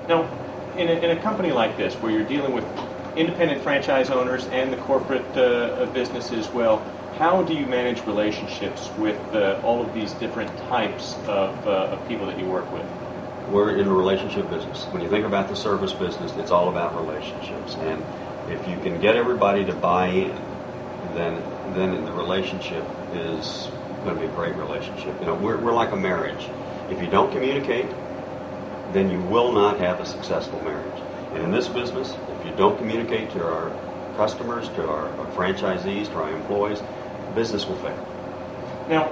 Now, in a company like this, where you're dealing with independent franchise owners and the corporate business as well, how do you manage relationships with all of these different types of people that you work with? We're in a relationship business. When you think about the service business, it's all about relationships. And if you can get everybody to buy in, then the relationship is going to be a great relationship. You know, we're like a marriage. If you don't communicate, then you will not have a successful marriage. And in this business, if you don't communicate to our customers, to our franchisees, to our employees, business will fail. Now,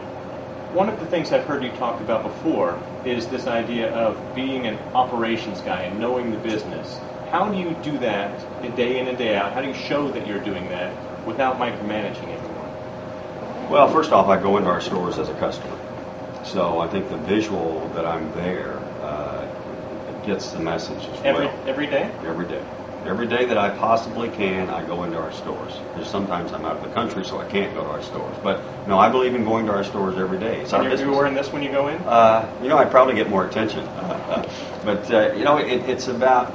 one of the things I've heard you talk about before is this idea of being an operations guy and knowing the business. How do you do that day in and day out? How do you show that you're doing that without micromanaging everyone? Well, first off, I go into our stores as a customer. So I think the visual that I'm there gets the message as well. Every day? Every day. Every day that I possibly can, I go into our stores. Because sometimes I'm out of the country, so I can't go to our stores. But, no, I believe in going to our stores every day. It's our business. You're wearing this when you go in? I'd probably get more attention. But it's about,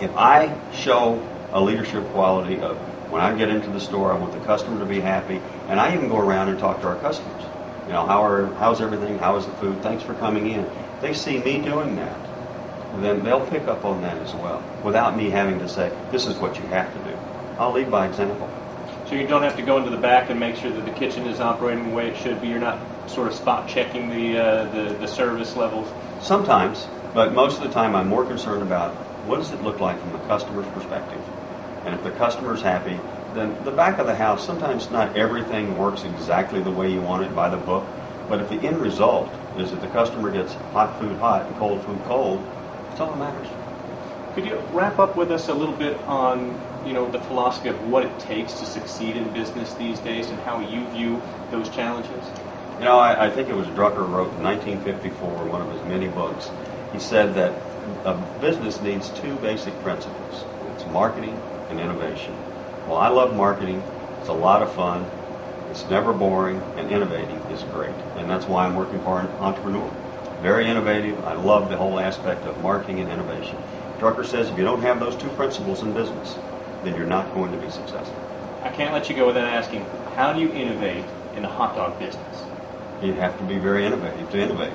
if I show a leadership quality of when I get into the store, I want the customer to be happy. And I even go around and talk to our customers. You know, how's everything? How is the food? Thanks for coming in. If they see me doing that, then they'll pick up on that as well, without me having to say, this is what you have to do. I'll lead by example. So you don't have to go into the back and make sure that the kitchen is operating the way it should be? You're not sort of spot checking the service levels? Sometimes, but most of the time I'm more concerned about what does it look like from the customer's perspective. And if the customer's happy, then the back of the house, sometimes not everything works exactly the way you want it by the book, but if the end result is that the customer gets hot food hot and cold food cold, that's all that matters. Could you wrap up with us a little bit on, the philosophy of what it takes to succeed in business these days and how you view those challenges? I think it was Drucker wrote in 1954, one of his many books. He said that a business needs two basic principles. It's marketing and innovation. Well, I love marketing. It's a lot of fun. It's never boring, and innovating is great. And that's why I'm working for an entrepreneur. Very innovative. I love the whole aspect of marketing and innovation. Drucker says if you don't have those two principles in business, then you're not going to be successful. I can't let you go without asking, how do you innovate in the hot dog business? You have to be very innovative to innovate.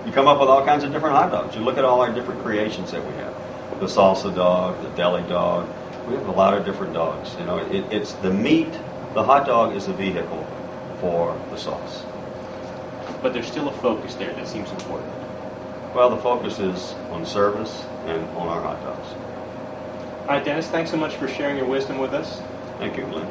You come up with all kinds of different hot dogs. You look at all our different creations that we have. The salsa dog, the deli dog. We have a lot of different dogs. It's the meat. The hot dog is the vehicle for the sauce. But there's still a focus there that seems important. Well, the focus is on service and on our hot dogs. All right, Dennis, thanks so much for sharing your wisdom with us. Thank you, Glenn.